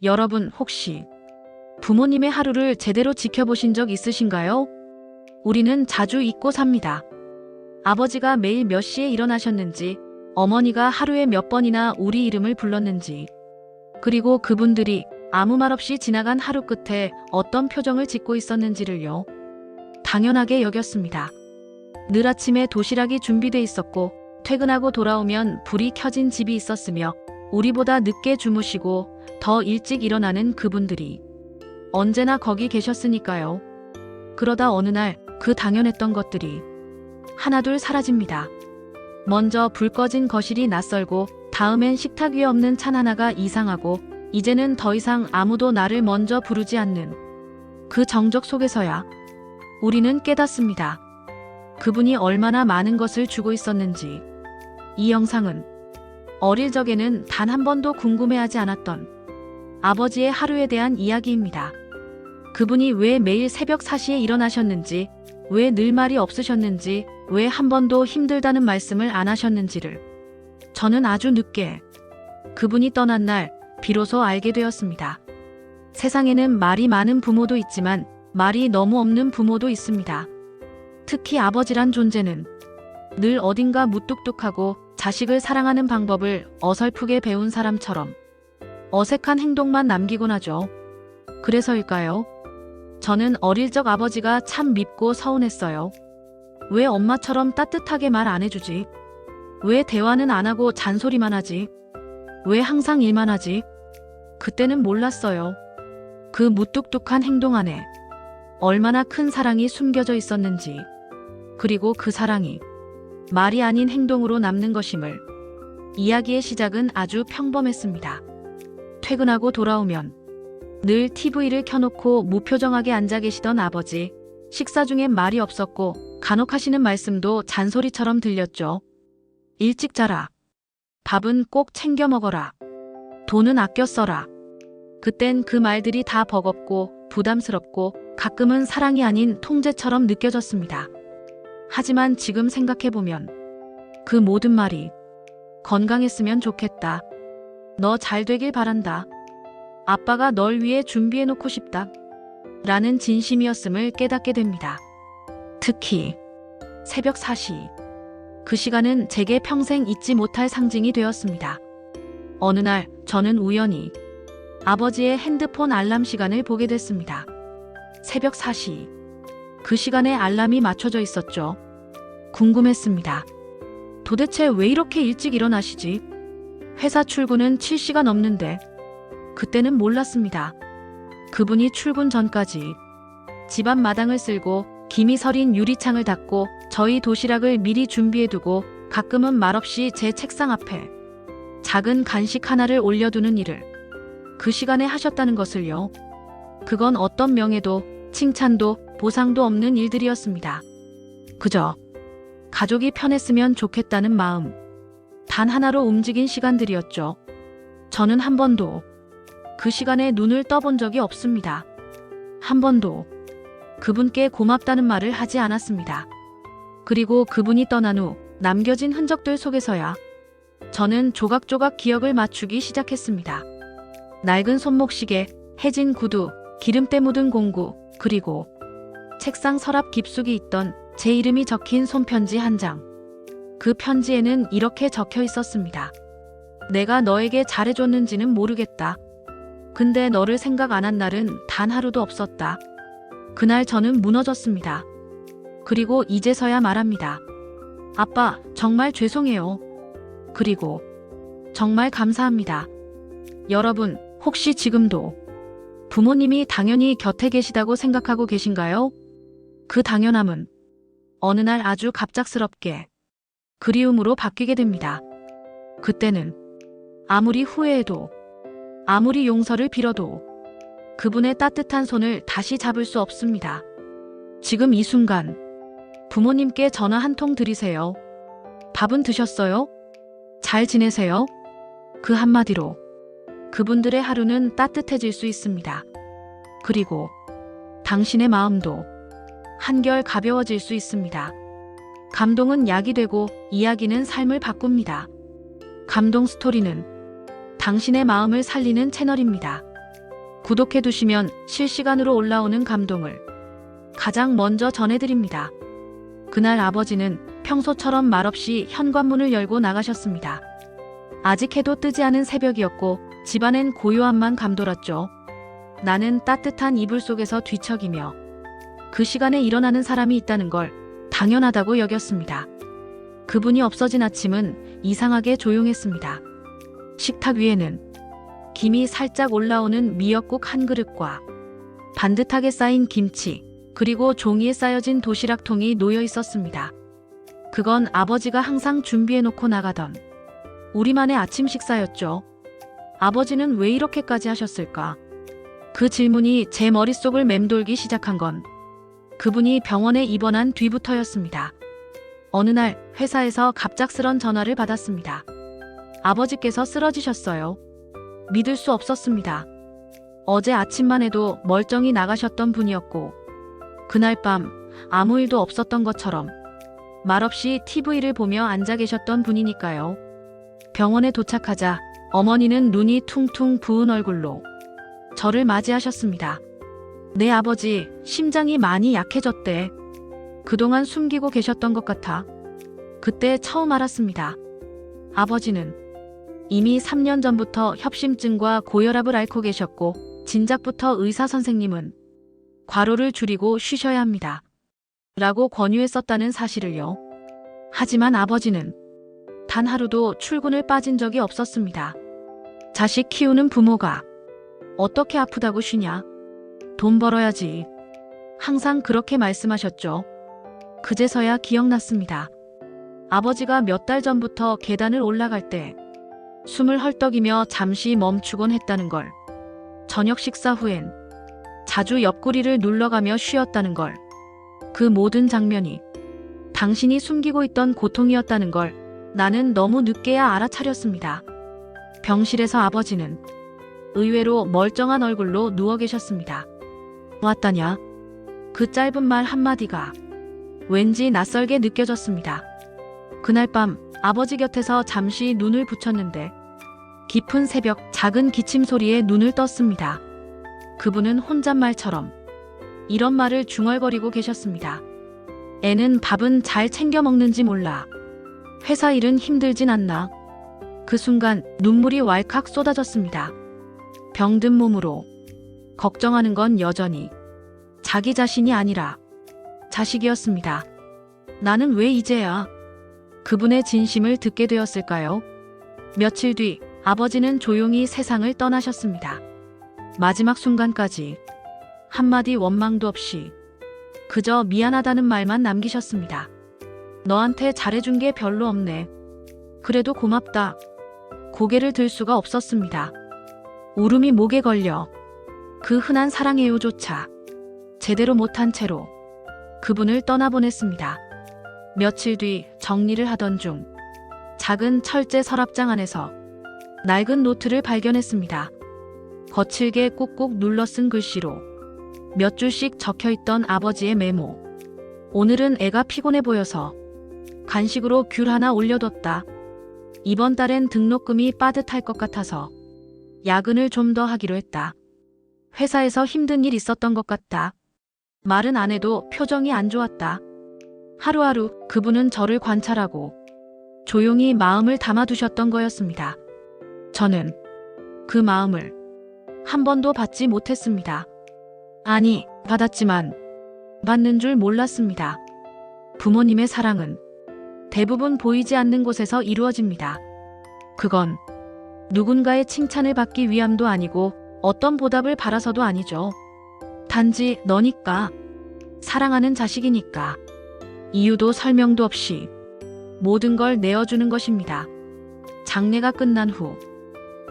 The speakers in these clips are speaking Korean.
여러분 혹시 부모님의 하루를 제대로 지켜보신 적 있으신가요? 우리는 자주 잊고 삽니다. 아버지가 매일 몇 시에 일어나셨는지, 어머니가 하루에 몇 번이나 우리 이름을 불렀는지, 그리고 그분들이 아무 말 없이 지나간 하루 끝에 어떤 표정을 짓고 있었는지를요. 당연하게 여겼습니다. 늘 아침에 도시락이 준비돼 있었고, 퇴근하고 돌아오면 불이 켜진 집이 있었으며, 우리보다 늦게 주무시고 더 일찍 일어나는 그분들이 언제나 거기 계셨으니까요. 그러다 어느 날 그 당연했던 것들이 하나둘 사라집니다. 먼저 불 꺼진 거실이 낯설고, 다음엔 식탁 위에 없는 찬 하나가 이상하고, 이제는 더 이상 아무도 나를 먼저 부르지 않는 그 정적 속에서야 우리는 깨닫습니다. 그분이 얼마나 많은 것을 주고 있었는지. 이 영상은 어릴 적에는 단 한 번도 궁금해하지 않았던 아버지의 하루에 대한 이야기입니다. 그분이 왜 매일 새벽 4시에 일어나셨는지, 왜 늘 말이 없으셨는지, 왜 한 번도 힘들다는 말씀을 안 하셨는지를 저는 아주 늦게 그분이 떠난 날 비로소 알게 되었습니다. 세상에는 말이 많은 부모도 있지만 말이 너무 없는 부모도 있습니다. 특히 아버지란 존재는 늘 어딘가 무뚝뚝하고 자식을 사랑하는 방법을 어설프게 배운 사람처럼 어색한 행동만 남기곤 하죠. 그래서일까요? 저는 어릴 적 아버지가 참 밉고 서운했어요. 왜 엄마처럼 따뜻하게 말 안 해주지? 왜 대화는 안 하고 잔소리만 하지? 왜 항상 일만 하지? 그때는 몰랐어요. 그 무뚝뚝한 행동 안에 얼마나 큰 사랑이 숨겨져 있었는지, 그리고 그 사랑이 말이 아닌 행동으로 남는 것임을. 이야기의 시작은 아주 평범했습니다. 퇴근하고 돌아오면 늘 TV를 켜놓고 무표정하게 앉아 계시던 아버지. 식사 중엔 말이 없었고 간혹 하시는 말씀도 잔소리처럼 들렸죠. 일찍 자라. 밥은 꼭 챙겨 먹어라. 돈은 아껴 써라. 그땐 그 말들이 다 버겁고 부담스럽고 가끔은 사랑이 아닌 통제처럼 느껴졌습니다. 하지만 지금 생각해보면 그 모든 말이 건강했으면 좋겠다. 너 잘 되길 바란다. 아빠가 널 위해 준비해놓고 싶다. 라는 진심이었음을 깨닫게 됩니다. 특히 새벽 4시. 그 시간은 제게 평생 잊지 못할 상징이 되었습니다. 어느 날 저는 우연히 아버지의 핸드폰 알람 시간을 보게 됐습니다. 새벽 4시. 그 시간에 알람이 맞춰져 있었죠. 궁금했습니다. 도대체 왜 이렇게 일찍 일어나시지? 회사 출근은 7시가 넘는데. 그때는 몰랐습니다. 그분이 출근 전까지 집안 마당을 쓸고 김이 서린 유리창을 닫고 저희 도시락을 미리 준비해두고 가끔은 말없이 제 책상 앞에 작은 간식 하나를 올려두는 일을 그 시간에 하셨다는 것을요. 그건 어떤 명예도 칭찬도 보상도 없는 일들이었습니다. 그저 가족이 편했으면 좋겠다는 마음 단 하나로 움직인 시간들이었죠. 저는 한 번도 그 시간에 눈을 떠본 적이 없습니다. 한 번도 그분께 고맙다는 말을 하지 않았습니다. 그리고 그분이 떠난 후 남겨진 흔적들 속에서야 저는 조각조각 기억을 맞추기 시작했습니다. 낡은 손목시계, 해진 구두, 기름때 묻은 공구, 그리고 책상 서랍 깊숙이 있던 제 이름이 적힌 손편지 한 장. 그 편지에는 이렇게 적혀 있었습니다. 내가 너에게 잘해줬는지는 모르겠다. 근데 너를 생각 안 한 날은 단 하루도 없었다. 그날 저는 무너졌습니다. 그리고 이제서야 말합니다. 아빠, 정말 죄송해요. 그리고 정말 감사합니다. 여러분, 혹시 지금도 부모님이 당연히 곁에 계시다고 생각하고 계신가요? 그 당연함은 어느 날 아주 갑작스럽게 그리움으로 바뀌게 됩니다. 그때는 아무리 후회해도, 아무리 용서를 빌어도 그분의 따뜻한 손을 다시 잡을 수 없습니다. 지금 이 순간 부모님께 전화 한 통 드리세요. 밥은 드셨어요? 잘 지내세요? 그 한마디로 그분들의 하루는 따뜻해질 수 있습니다. 그리고 당신의 마음도 한결 가벼워질 수 있습니다. 감동은 약이 되고 이야기는 삶을 바꿉니다. 감동 스토리는 당신의 마음을 살리는 채널입니다. 구독해두시면 실시간으로 올라오는 감동을 가장 먼저 전해드립니다. 그날 아버지는 평소처럼 말없이 현관문을 열고 나가셨습니다. 아직 해도 뜨지 않은 새벽이었고 집안엔 고요함만 감돌았죠. 나는 따뜻한 이불 속에서 뒤척이며 그 시간에 일어나는 사람이 있다는 걸 당연하다고 여겼습니다. 그분이 없어진 아침은 이상하게 조용했습니다. 식탁 위에는 김이 살짝 올라오는 미역국 한 그릇과 반듯하게 쌓인 김치, 그리고 종이에 쌓여진 도시락통이 놓여 있었습니다. 그건 아버지가 항상 준비해놓고 나가던 우리만의 아침 식사였죠. 아버지는 왜 이렇게까지 하셨을까? 그 질문이 제 머릿속을 맴돌기 시작한 건 그분이 병원에 입원한 뒤부터였습니다. 어느 날 회사에서 갑작스런 전화를 받았습니다. 아버지께서 쓰러지셨어요. 믿을 수 없었습니다. 어제 아침만 해도 멀쩡히 나가셨던 분이었고 그날 밤 아무 일도 없었던 것처럼 말없이 TV를 보며 앉아 계셨던 분이니까요. 병원에 도착하자 어머니는 눈이 퉁퉁 부은 얼굴로 저를 맞이하셨습니다. 내 아버지 심장이 많이 약해졌대. 그동안 숨기고 계셨던 것 같아. 그때 처음 알았습니다. 아버지는 이미 3년 전부터 협심증과 고혈압을 앓고 계셨고 진작부터 의사 선생님은 과로를 줄이고 쉬셔야 합니다. 라고 권유했었다는 사실을요. 하지만 아버지는 단 하루도 출근을 빠진 적이 없었습니다. 자식 키우는 부모가 어떻게 아프다고 쉬냐? 돈 벌어야지. 항상 그렇게 말씀하셨죠. 그제서야 기억났습니다. 아버지가 몇 달 전부터 계단을 올라갈 때 숨을 헐떡이며 잠시 멈추곤 했다는 걸, 저녁 식사 후엔 자주 옆구리를 눌러가며 쉬었다는 걸, 그 모든 장면이 당신이 숨기고 있던 고통이었다는 걸 나는 너무 늦게야 알아차렸습니다. 병실에서 아버지는 의외로 멀쩡한 얼굴로 누워 계셨습니다. 왔다냐? 그 짧은 말 한마디가 왠지 낯설게 느껴졌습니다. 그날 밤 아버지 곁에서 잠시 눈을 붙였는데 깊은 새벽 작은 기침 소리에 눈을 떴습니다. 그분은 혼잣말처럼 이런 말을 중얼거리고 계셨습니다. 애는 밥은 잘 챙겨 먹는지 몰라. 회사 일은 힘들진 않나. 그 순간 눈물이 왈칵 쏟아졌습니다. 병든 몸으로 걱정하는 건 여전히 자기 자신이 아니라 자식이었습니다. 나는 왜 이제야 그분의 진심을 듣게 되었을까요? 며칠 뒤 아버지는 조용히 세상을 떠나셨습니다. 마지막 순간까지 한마디 원망도 없이 그저 미안하다는 말만 남기셨습니다. 너한테 잘해준 게 별로 없네. 그래도 고맙다. 고개를 들 수가 없었습니다. 울음이 목에 걸려 그 흔한 사랑해요조차 제대로 못한 채로 그분을 떠나보냈습니다. 며칠 뒤 정리를 하던 중 작은 철제 서랍장 안에서 낡은 노트를 발견했습니다. 거칠게 꾹꾹 눌러 쓴 글씨로 몇 줄씩 적혀있던 아버지의 메모. 오늘은 애가 피곤해 보여서 간식으로 귤 하나 올려뒀다. 이번 달엔 등록금이 빠듯할 것 같아서 야근을 좀 더 하기로 했다. 회사에서 힘든 일 있었던 것 같다. 말은 안 해도 표정이 안 좋았다. 하루하루 그분은 저를 관찰하고 조용히 마음을 담아두셨던 거였습니다. 저는 그 마음을 한 번도 받지 못했습니다. 아니, 받았지만 받는 줄 몰랐습니다. 부모님의 사랑은 대부분 보이지 않는 곳에서 이루어집니다. 그건 누군가의 칭찬을 받기 위함도 아니고 어떤 보답을 바라서도 아니죠. 단지 너니까, 사랑하는 자식이니까, 이유도 설명도 없이 모든 걸 내어주는 것입니다. 장례가 끝난 후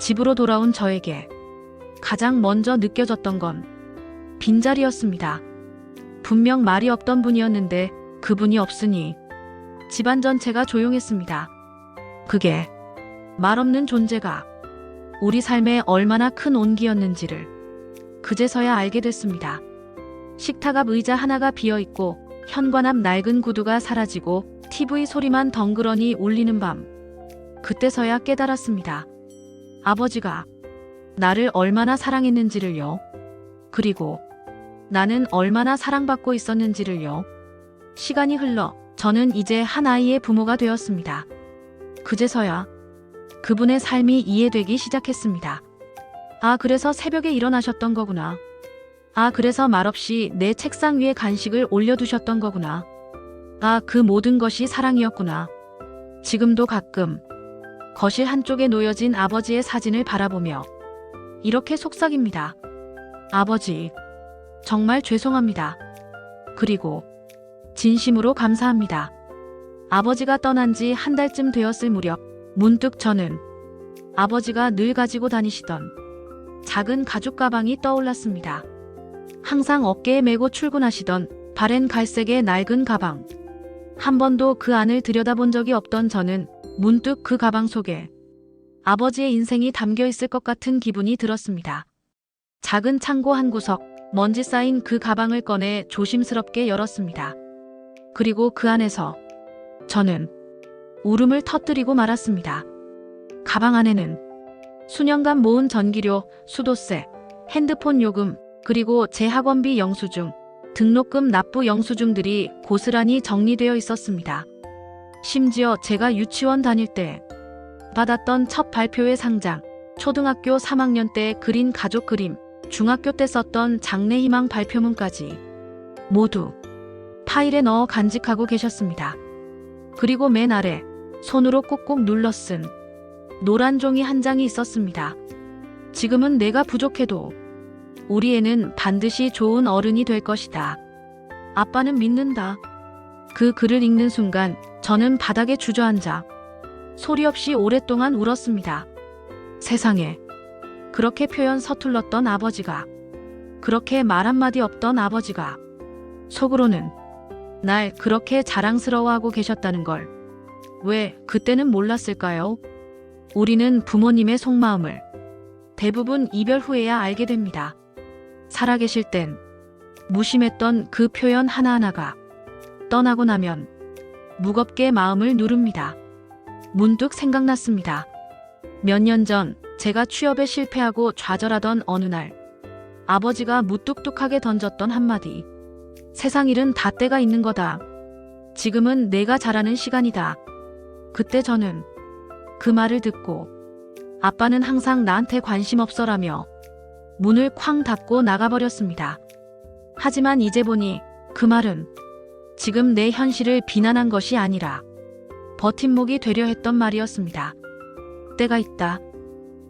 집으로 돌아온 저에게 가장 먼저 느껴졌던 건 빈자리였습니다. 분명 말이 없던 분이었는데 그분이 없으니 집안 전체가 조용했습니다. 그게 말 없는 존재가 우리 삶에 얼마나 큰 온기였는지를 그제서야 알게 됐습니다. 식탁 앞 의자 하나가 비어있고 현관 앞 낡은 구두가 사라지고 TV 소리만 덩그러니 울리는 밤. 그때서야 깨달았습니다. 아버지가 나를 얼마나 사랑했는지를요. 그리고 나는 얼마나 사랑받고 있었는지를요. 시간이 흘러 저는 이제 한 아이의 부모가 되었습니다. 그제서야 그분의 삶이 이해되기 시작했습니다. 아, 그래서 새벽에 일어나셨던 거구나. 아, 그래서 말없이 내 책상 위에 간식을 올려두셨던 거구나. 아, 그 모든 것이 사랑이었구나. 지금도 가끔 거실 한쪽에 놓여진 아버지의 사진을 바라보며 이렇게 속삭입니다. 아버지, 정말 죄송합니다. 그리고 진심으로 감사합니다. 아버지가 떠난 지 한 달쯤 되었을 무렵 문득 저는 아버지가 늘 가지고 다니시던 작은 가죽 가방이 떠올랐습니다. 항상 어깨에 메고 출근하시던 바랜 갈색의 낡은 가방. 한 번도 그 안을 들여다본 적이 없던 저는 문득 그 가방 속에 아버지의 인생이 담겨 있을 것 같은 기분이 들었습니다. 작은 창고 한 구석, 먼지 쌓인 그 가방을 꺼내 조심스럽게 열었습니다. 그리고 그 안에서 저는 울음을 터뜨리고 말았습니다. 가방 안에는 수년간 모은 전기료, 수도세, 핸드폰 요금, 그리고 제 학원비 영수증, 등록금 납부 영수증들이 고스란히 정리되어 있었습니다. 심지어 제가 유치원 다닐 때 받았던 첫 발표회 상장, 초등학교 3학년 때 그린 가족 그림, 중학교 때 썼던 장래희망 발표문까지 모두 파일에 넣어 간직하고 계셨습니다. 그리고 맨 아래 손으로 꾹꾹 눌러 쓴 노란 종이 한 장이 있었습니다. 지금은 내가 부족해도 우리 애는 반드시 좋은 어른이 될 것이다. 아빠는 믿는다. 그 글을 읽는 순간 저는 바닥에 주저앉아 소리 없이 오랫동안 울었습니다. 세상에, 그렇게 표현 서툴렀던 아버지가, 그렇게 말 한마디 없던 아버지가 속으로는 날 그렇게 자랑스러워하고 계셨다는 걸 왜 그때는 몰랐을까요? 우리는 부모님의 속마음을 대부분 이별 후에야 알게 됩니다. 살아계실 땐 무심했던 그 표현 하나하나가 떠나고 나면 무겁게 마음을 누릅니다. 문득 생각났습니다. 몇 년 전 제가 취업에 실패하고 좌절하던 어느 날 아버지가 무뚝뚝하게 던졌던 한마디. 세상 일은 다 때가 있는 거다. 지금은 내가 잘하는 시간이다. 그때 저는 그 말을 듣고 아빠는 항상 나한테 관심 없어라며 문을 쾅 닫고 나가버렸습니다. 하지만 이제 보니 그 말은 지금 내 현실을 비난한 것이 아니라 버팀목이 되려 했던 말이었습니다. 때가 있다.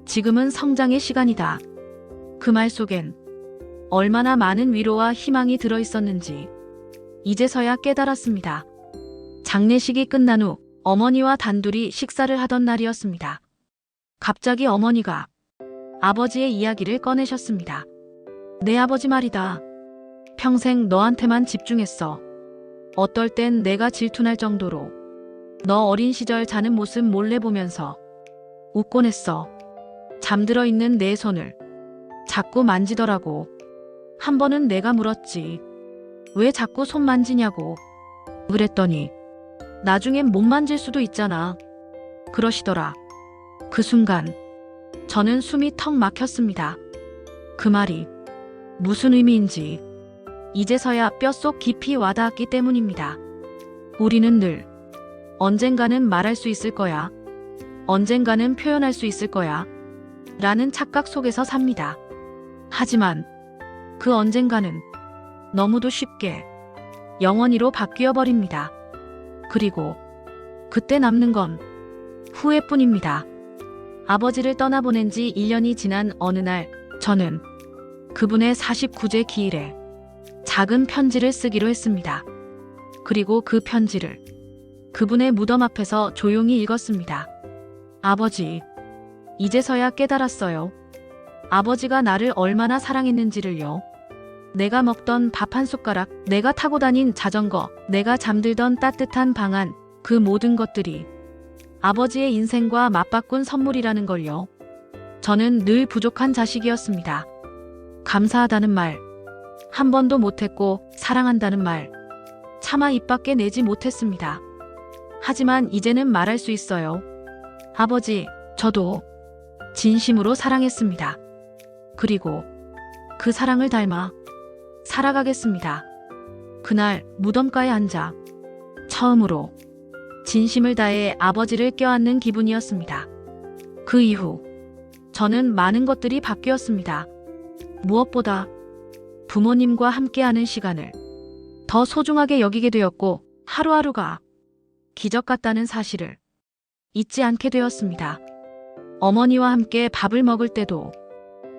지금은 성장의 시간이다. 그 말 속엔 얼마나 많은 위로와 희망이 들어 있었는지 이제서야 깨달았습니다. 장례식이 끝난 후 어머니와 단둘이 식사를 하던 날이었습니다. 갑자기 어머니가 아버지의 이야기를 꺼내셨습니다. 내 아버지 말이다. 평생 너한테만 집중했어. 어떨 땐 내가 질투날 정도로 너 어린 시절 자는 모습 몰래 보면서 웃곤 했어. 잠들어 있는 내 손을 자꾸 만지더라고. 한 번은 내가 물었지. 왜 자꾸 손 만지냐고. 그랬더니 나중엔 못 만질 수도 있잖아. 그러시더라. 그 순간 저는 숨이 턱 막혔습니다. 그 말이 무슨 의미인지 이제서야 뼛속 깊이 와닿았기 때문입니다. 우리는 늘 언젠가는 말할 수 있을 거야. 언젠가는 표현할 수 있을 거야. 라는 착각 속에서 삽니다. 하지만 그 언젠가는 너무도 쉽게 영원히로 바뀌어 버립니다. 그리고 그때 남는 건 후회뿐입니다. 아버지를 떠나보낸 지 1년이 지난 어느 날 저는 그분의 49제 기일에 작은 편지를 쓰기로 했습니다. 그리고 그 편지를 그분의 무덤 앞에서 조용히 읽었습니다. 아버지, 이제서야 깨달았어요. 아버지가 나를 얼마나 사랑했는지를요. 내가 먹던 밥 한 숟가락, 내가 타고 다닌 자전거, 내가 잠들던 따뜻한 방 안, 그 모든 것들이 아버지의 인생과 맞바꾼 선물이라는 걸요. 저는 늘 부족한 자식이었습니다. 감사하다는 말 한 번도 못했고 사랑한다는 말 차마 입 밖에 내지 못했습니다. 하지만 이제는 말할 수 있어요. 아버지, 저도 진심으로 사랑했습니다. 그리고 그 사랑을 닮아 살아가겠습니다. 그날 무덤가에 앉아 처음으로 진심을 다해 아버지를 껴안는 기분이었습니다. 그 이후 저는 많은 것들이 바뀌었습니다. 무엇보다 부모님과 함께하는 시간을 더 소중하게 여기게 되었고 하루하루가 기적 같다는 사실을 잊지 않게 되었습니다. 어머니와 함께 밥을 먹을 때도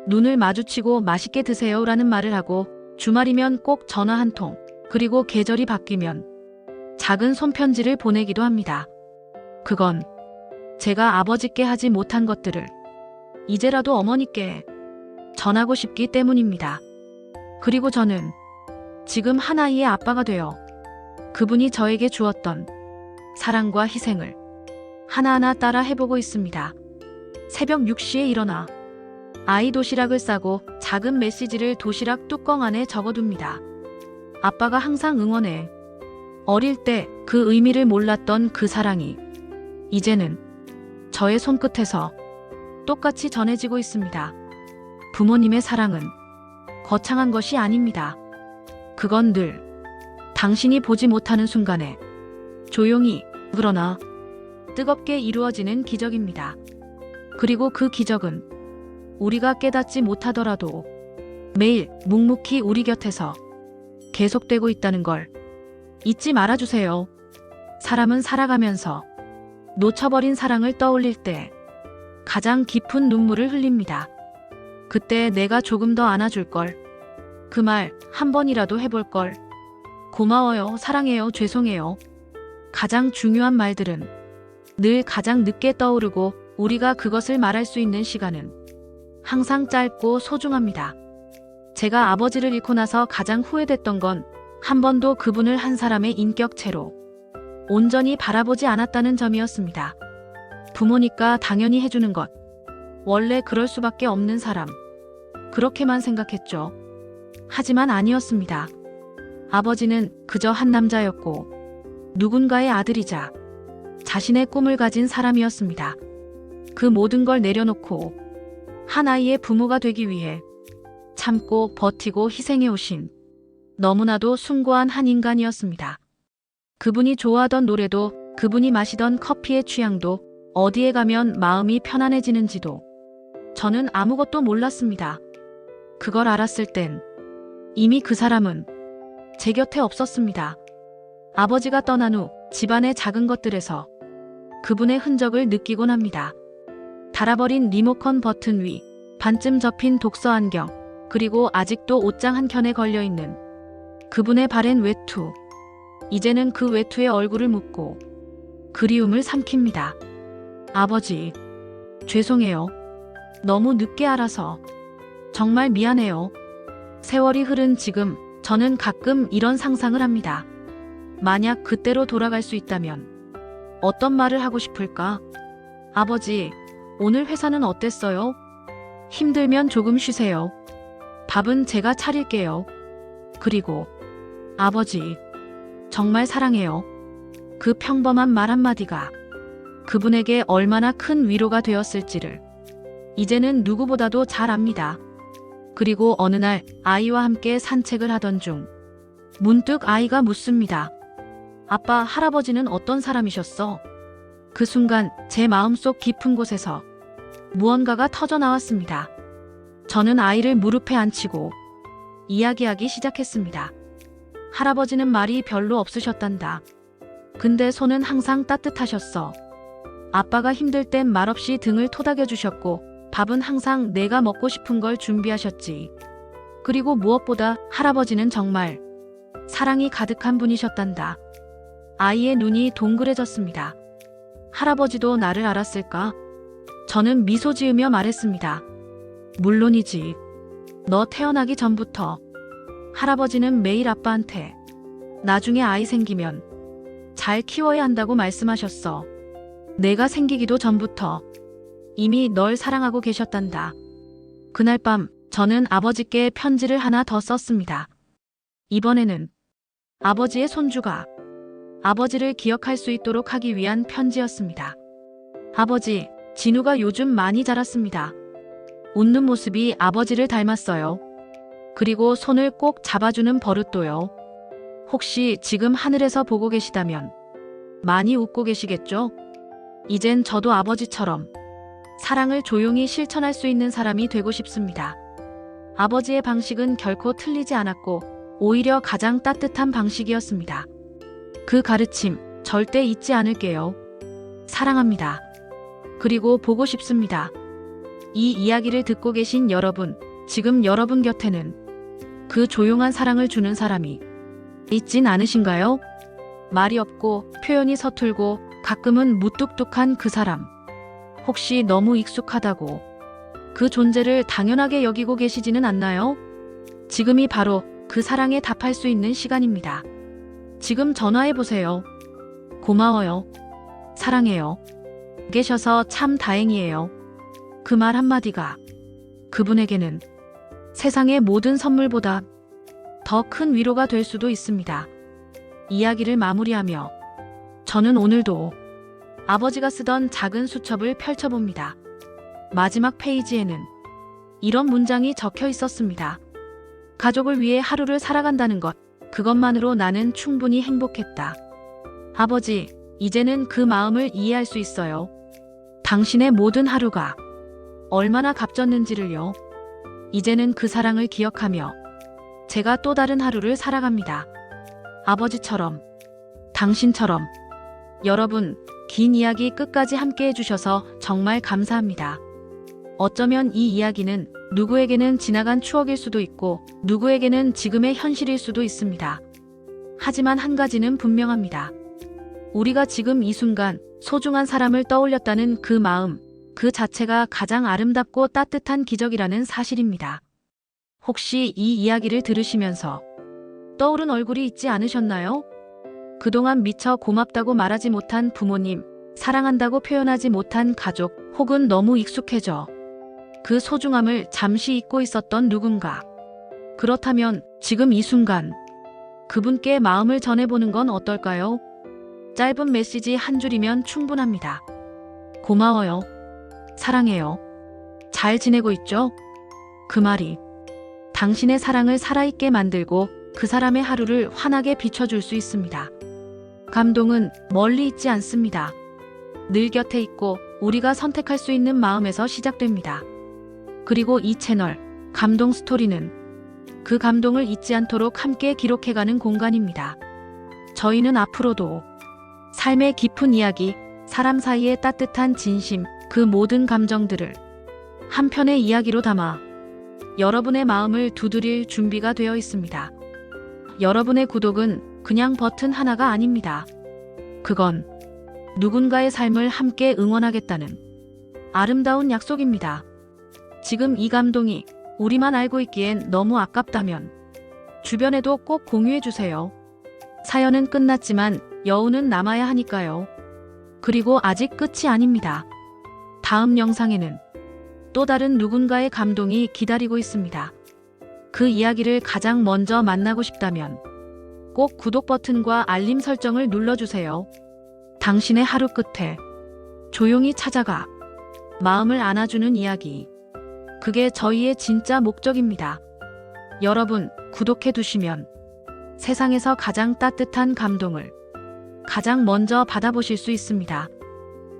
눈을 마주치고 맛있게 드세요라는 말을 하고 주말이면 꼭 전화 한 통, 그리고 계절이 바뀌면 작은 손편지를 보내기도 합니다. 그건 제가 아버지께 하지 못한 것들을 이제라도 어머니께 전하고 싶기 때문입니다. 그리고 저는 지금 하나이의 아빠가 되어 그분이 저에게 주었던 사랑과 희생을 하나하나 따라 해보고 있습니다. 새벽 6시에 일어나 아이 도시락을 싸고 작은 메시지를 도시락 뚜껑 안에 적어둡니다. 아빠가 항상 응원해. 어릴 때 그 의미를 몰랐던 그 사랑이 이제는 저의 손끝에서 똑같이 전해지고 있습니다. 부모님의 사랑은 거창한 것이 아닙니다. 그건 늘 당신이 보지 못하는 순간에 조용히 그러나 뜨겁게 이루어지는 기적입니다. 그리고 그 기적은 우리가 깨닫지 못하더라도 매일 묵묵히 우리 곁에서 계속되고 있다는 걸 잊지 말아주세요. 사람은 살아가면서 놓쳐버린 사랑을 떠올릴 때 가장 깊은 눈물을 흘립니다. 그때 내가 조금 더 안아줄걸. 그 말 한 번이라도 해볼걸. 고마워요, 사랑해요, 죄송해요. 가장 중요한 말들은 늘 가장 늦게 떠오르고 우리가 그것을 말할 수 있는 시간은 항상 짧고 소중합니다. 제가 아버지를 잃고 나서 가장 후회됐던 건 한 번도 그분을 한 사람의 인격체로 온전히 바라보지 않았다는 점이었습니다. 부모니까 당연히 해주는 것. 원래 그럴 수밖에 없는 사람. 그렇게만 생각했죠. 하지만 아니었습니다. 아버지는 그저 한 남자였고 누군가의 아들이자 자신의 꿈을 가진 사람이었습니다. 그 모든 걸 내려놓고 한 아이의 부모가 되기 위해 참고 버티고 희생해 오신 너무나도 숭고한 한 인간이었습니다. 그분이 좋아하던 노래도, 그분이 마시던 커피의 취향도, 어디에 가면 마음이 편안해지는지도 저는 아무것도 몰랐습니다. 그걸 알았을 땐 이미 그 사람은 제 곁에 없었습니다. 아버지가 떠난 후 집안의 작은 것들에서 그분의 흔적을 느끼곤 합니다. 닳아버린 리모컨 버튼 위, 반쯤 접힌 독서 안경, 그리고 아직도 옷장 한 켠에 걸려있는 그분의 바랜 외투. 이제는 그 외투에 얼굴을 묻고 그리움을 삼킵니다. 아버지, 죄송해요. 너무 늦게 알아서. 정말 미안해요. 세월이 흐른 지금 저는 가끔 이런 상상을 합니다. 만약 그때로 돌아갈 수 있다면 어떤 말을 하고 싶을까? 아버지, 오늘 회사는 어땠어요? 힘들면 조금 쉬세요. 밥은 제가 차릴게요. 그리고 아버지, 정말 사랑해요. 그 평범한 말 한마디가 그분에게 얼마나 큰 위로가 되었을지를 이제는 누구보다도 잘 압니다. 그리고 어느 날 아이와 함께 산책을 하던 중 문득 아이가 묻습니다. 아빠, 할아버지는 어떤 사람이셨어? 그 순간 제 마음속 깊은 곳에서 무언가가 터져 나왔습니다. 저는 아이를 무릎에 앉히고 이야기하기 시작했습니다. 할아버지는 말이 별로 없으셨단다. 근데 손은 항상 따뜻하셨어. 아빠가 힘들 땐 말없이 등을 토닥여 주셨고 밥은 항상 내가 먹고 싶은 걸 준비하셨지. 그리고 무엇보다 할아버지는 정말 사랑이 가득한 분이셨단다. 아이의 눈이 동그래졌습니다. 할아버지도 나를 알았을까? 저는 미소 지으며 말했습니다. 물론이지. 너 태어나기 전부터 할아버지는 매일 아빠한테 나중에 아이 생기면 잘 키워야 한다고 말씀하셨어. 내가 생기기도 전부터 이미 널 사랑하고 계셨단다. 그날 밤 저는 아버지께 편지를 하나 더 썼습니다. 이번에는 아버지의 손주가 아버지를 기억할 수 있도록 하기 위한 편지였습니다. 아버지, 진우가 요즘 많이 자랐습니다. 웃는 모습이 아버지를 닮았어요. 그리고 손을 꼭 잡아주는 버릇도요. 혹시 지금 하늘에서 보고 계시다면 많이 웃고 계시겠죠? 이젠 저도 아버지처럼 사랑을 조용히 실천할 수 있는 사람이 되고 싶습니다. 아버지의 방식은 결코 틀리지 않았고 오히려 가장 따뜻한 방식이었습니다. 그 가르침 절대 잊지 않을게요. 사랑합니다. 그리고 보고 싶습니다. 이 이야기를 듣고 계신 여러분, 지금 여러분 곁에는 그 조용한 사랑을 주는 사람이 있진 않으신가요? 말이 없고 표현이 서툴고 가끔은 무뚝뚝한 그 사람. 혹시 너무 익숙하다고 그 존재를 당연하게 여기고 계시지는 않나요? 지금이 바로 그 사랑에 답할 수 있는 시간입니다. 지금 전화해보세요. 고마워요. 사랑해요. 계셔서 참 다행이에요. 그 말 한마디가 그분에게는 세상의 모든 선물보다 더 큰 위로가 될 수도 있습니다. 이야기를 마무리하며 저는 오늘도 아버지가 쓰던 작은 수첩을 펼쳐봅니다. 마지막 페이지에는 이런 문장이 적혀 있었습니다. 가족을 위해 하루를 살아간다는 것, 그것만으로 나는 충분히 행복했다. 아버지, 이제는 그 마음을 이해할 수 있어요. 당신의 모든 하루가 얼마나 값졌는지를요. 이제는 그 사랑을 기억하며 제가 또 다른 하루를 살아갑니다. 아버지처럼, 당신처럼. 여러분, 긴 이야기 끝까지 함께 해주셔서 정말 감사합니다. 어쩌면 이 이야기는 누구에게는 지나간 추억일 수도 있고 누구에게는 지금의 현실일 수도 있습니다. 하지만 한 가지는 분명합니다. 우리가 지금 이 순간 소중한 사람을 떠올렸다는 그 마음, 그 자체가 가장 아름답고 따뜻한 기적이라는 사실입니다. 혹시 이 이야기를 들으시면서 떠오른 얼굴이 있지 않으셨나요? 그동안 미처 고맙다고 말하지 못한 부모님, 사랑한다고 표현하지 못한 가족, 혹은 너무 익숙해져 그 소중함을 잠시 잊고 있었던 누군가. 그렇다면 지금 이 순간 그분께 마음을 전해보는 건 어떨까요? 짧은 메시지 한 줄이면 충분합니다. 고마워요. 사랑해요. 잘 지내고 있죠? 그 말이 당신의 사랑을 살아있게 만들고 그 사람의 하루를 환하게 비춰줄 수 있습니다. 감동은 멀리 있지 않습니다. 늘 곁에 있고 우리가 선택할 수 있는 마음에서 시작됩니다. 그리고 이 채널 감동 스토리는 그 감동을 잊지 않도록 함께 기록해가는 공간입니다. 저희는 앞으로도 삶의 깊은 이야기, 사람 사이의 따뜻한 진심, 그 모든 감정들을 한 편의 이야기로 담아 여러분의 마음을 두드릴 준비가 되어 있습니다. 여러분의 구독은 그냥 버튼 하나가 아닙니다. 그건 누군가의 삶을 함께 응원하겠다는 아름다운 약속입니다. 지금 이 감동이 우리만 알고 있기엔 너무 아깝다면 주변에도 꼭 공유해주세요. 사연은 끝났지만 여운은 남아야 하니까요. 그리고 아직 끝이 아닙니다. 다음 영상에는 또 다른 누군가의 감동이 기다리고 있습니다. 그 이야기를 가장 먼저 만나고 싶다면 꼭 구독 버튼과 알림 설정을 눌러주세요. 당신의 하루 끝에 조용히 찾아가 마음을 안아주는 이야기. 그게 저희의 진짜 목적입니다. 여러분, 구독해두시면 세상에서 가장 따뜻한 감동을 가장 먼저 받아보실 수 있습니다.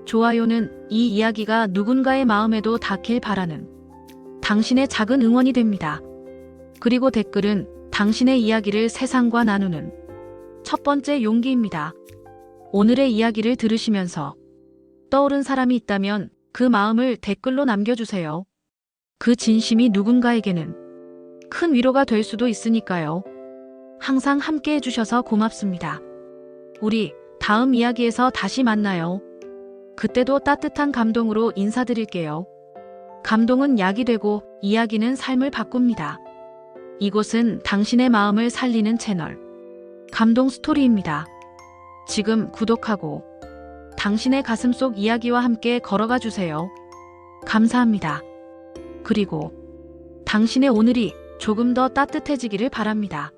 좋아요는 이 이야기가 누군가의 마음에도 닿길 바라는 당신의 작은 응원이 됩니다. 그리고 댓글은 당신의 이야기를 세상과 나누는 첫 번째 용기입니다. 오늘의 이야기를 들으시면서 떠오른 사람이 있다면 그 마음을 댓글로 남겨주세요. 그 진심이 누군가에게는 큰 위로가 될 수도 있으니까요. 항상 함께 해주셔서 고맙습니다. 우리 다음 이야기에서 다시 만나요. 그때도 따뜻한 감동으로 인사드릴게요. 감동은 약이 되고 이야기는 삶을 바꿉니다. 이곳은 당신의 마음을 살리는 채널 감동 스토리입니다. 지금 구독하고 당신의 가슴속 이야기와 함께 걸어가 주세요. 감사합니다. 그리고 당신의 오늘이 조금 더 따뜻해지기를 바랍니다.